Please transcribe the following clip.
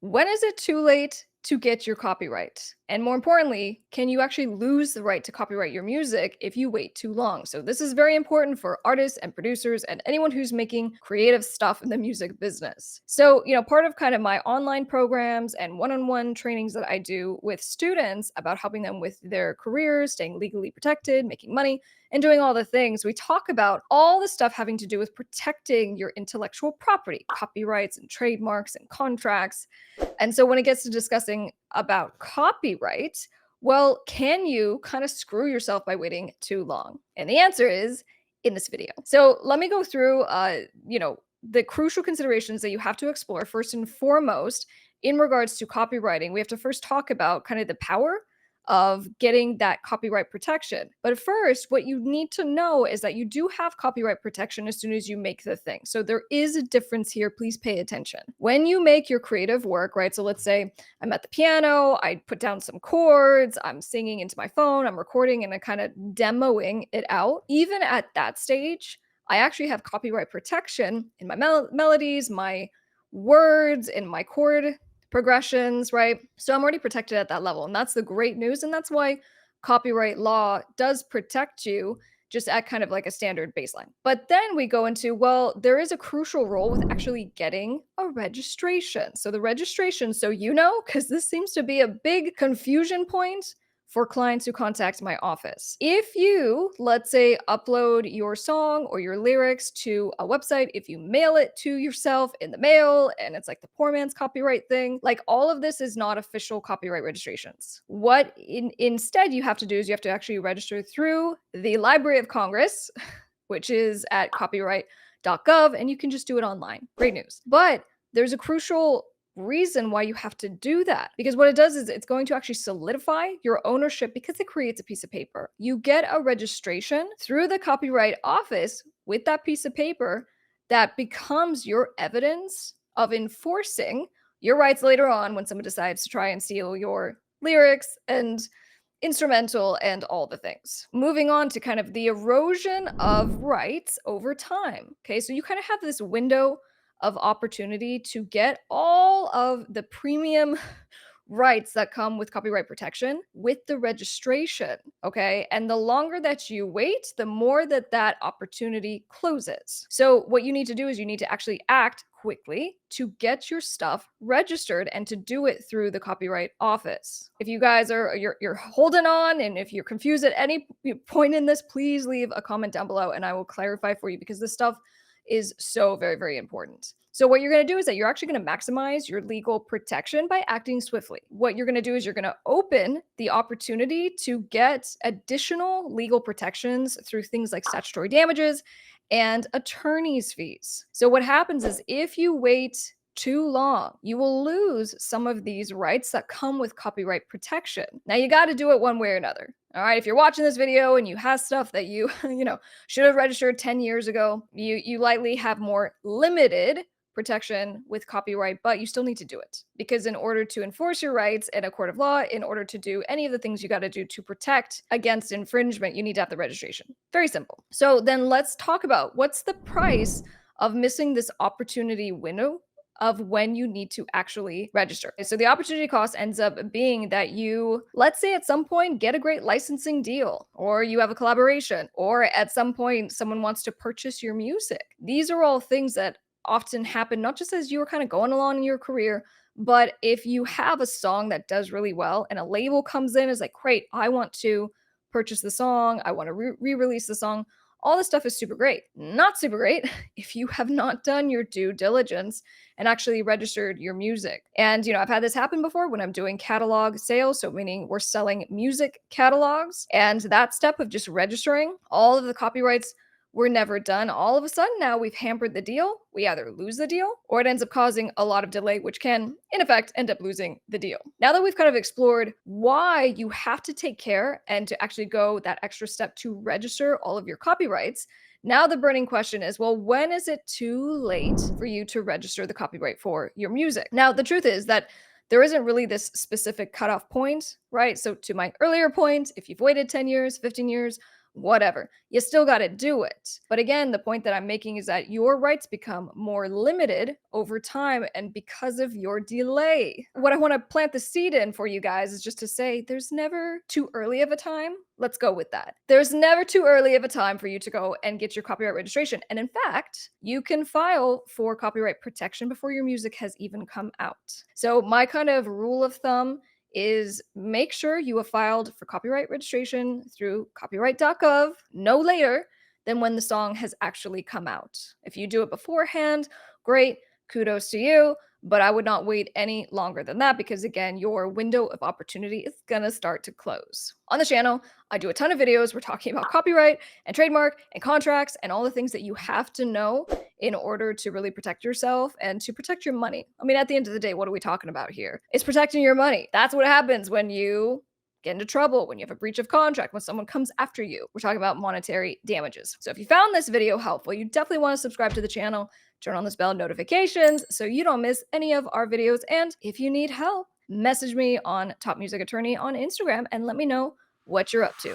When is it too late to get your copyright? And more importantly, can you actually lose the right to copyright your music if you wait too long? So, this is very important for artists and producers and anyone who's making creative stuff in the music business. So, part of kind of my online programs and one on one trainings that I do with students about helping them with their careers, staying legally protected, making money, and doing all the things, we talk about all the stuff having to do with protecting your intellectual property, copyrights and trademarks and contracts. And so when it gets to discussing about copyright, well, can you kind of screw yourself by waiting too long? And the answer is in this video. So let me go through, the crucial considerations that you have to explore first and foremost in regards to copywriting. We have to first talk about kind of the power of getting that copyright protection. But first, what you need to know is that you do have copyright protection as soon as you make the thing. So there is a difference here. Please pay attention. When you make your creative work, right? So let's say I'm at the piano, I put down some chords, I'm singing into my phone, I'm recording and I'm kind of demoing it out. Even at that stage, I actually have copyright protection in my melodies, my words, in my chord progressions, right? So I'm already protected at that level. And that's the great news. And that's why copyright law does protect you just at kind of like a standard baseline. But then we go into, well, there is a crucial role with actually getting a registration. So the registration, so because this seems to be a big confusion point for clients who contact my office. If you, let's say, upload your song or your lyrics to a website, if you mail it to yourself in the mail and it's like the poor man's copyright thing, like all of this is not official copyright registrations. What instead you have to do is you have to actually register through the Library of Congress, which is at copyright.gov, and you can just do it online. Great news. But there's a crucial reason why you have to do that, because what it does is it's going to actually solidify your ownership because it creates a piece of paper. You get a registration through the Copyright Office with that piece of paper that becomes your evidence of enforcing your rights later on when someone decides to try and steal your lyrics and instrumental and all the things. Moving on to kind of the erosion of rights over time. Okay, so you kind of have this window of opportunity to get all of the premium rights that come with copyright protection with the registration. Okay, and the longer that you wait, the more that opportunity closes. So what you need to do is you need to actually act quickly to get your stuff registered and to do it through the Copyright Office. If you guys are you're holding on and if you're confused at any point in this, please leave a comment down below and I will clarify for you because this stuff is so very, very important. So what you're going to do is that you're actually going to maximize your legal protection by acting swiftly. What you're going to do is you're going to open the opportunity to get additional legal protections through things like statutory damages and attorney's fees. So what happens is if you wait too long, you will lose some of these rights that come with copyright protection. Now you got to do it one way or another. All right, if you're watching this video and you have stuff that you, should have registered 10 years ago, you likely have more limited protection with copyright, but you still need to do it because in order to enforce your rights in a court of law, in order to do any of the things you got to do to protect against infringement, you need to have the registration. Very simple. So then let's talk about what's the price of missing this opportunity window of when you need to actually register. So the opportunity cost ends up being that you, let's say at some point, get a great licensing deal, or you have a collaboration, or at some point, someone wants to purchase your music. These are all things that often happen not just as you were kind of going along in your career, but if you have a song that does really well and a label comes in is like, great, I want to purchase the song, I want to re-release the song. All this stuff is super great. Not super great if you have not done your due diligence and actually registered your music. And, I've had this happen before when I'm doing catalog sales. So meaning we're selling music catalogs, and that step of just registering all of the copyrights were never done. All of a sudden now we've hampered the deal. We either lose the deal or it ends up causing a lot of delay, which can in effect end up losing the deal. Now that we've kind of explored why you have to take care and to actually go that extra step to register all of your copyrights, now the burning question is, well, when is it too late for you to register the copyright for your music? Now, the truth is that there isn't really this specific cutoff point, right? So to my earlier point, if you've waited 10 years, 15 years, whatever. You still got to do it. But again, the point that I'm making is that your rights become more limited over time and because of your delay. What I want to plant the seed in for you guys is just to say there's never too early of a time. Let's go with that. There's never too early of a time for you to go and get your copyright registration. And in fact, you can file for copyright protection before your music has even come out. So my kind of rule of thumb is make sure you have filed for copyright registration through copyright.gov no later than when the song has actually come out. If you do it beforehand, great, kudos to you, but I would not wait any longer than that because again, your window of opportunity is gonna start to close. On the channel, I do a ton of videos. We're talking about copyright and trademark and contracts and all the things that you have to know in order to really protect yourself and to protect your money. I mean, at the end of the day, what are we talking about here? It's protecting your money. That's what happens when you get into trouble, when you have a breach of contract, when someone comes after you. We're talking about monetary damages. So if you found this video helpful, you definitely want to subscribe to the channel, turn on this bell notifications so you don't miss any of our videos. And if you need help, message me on Top Music Attorney on Instagram and let me know what you're up to.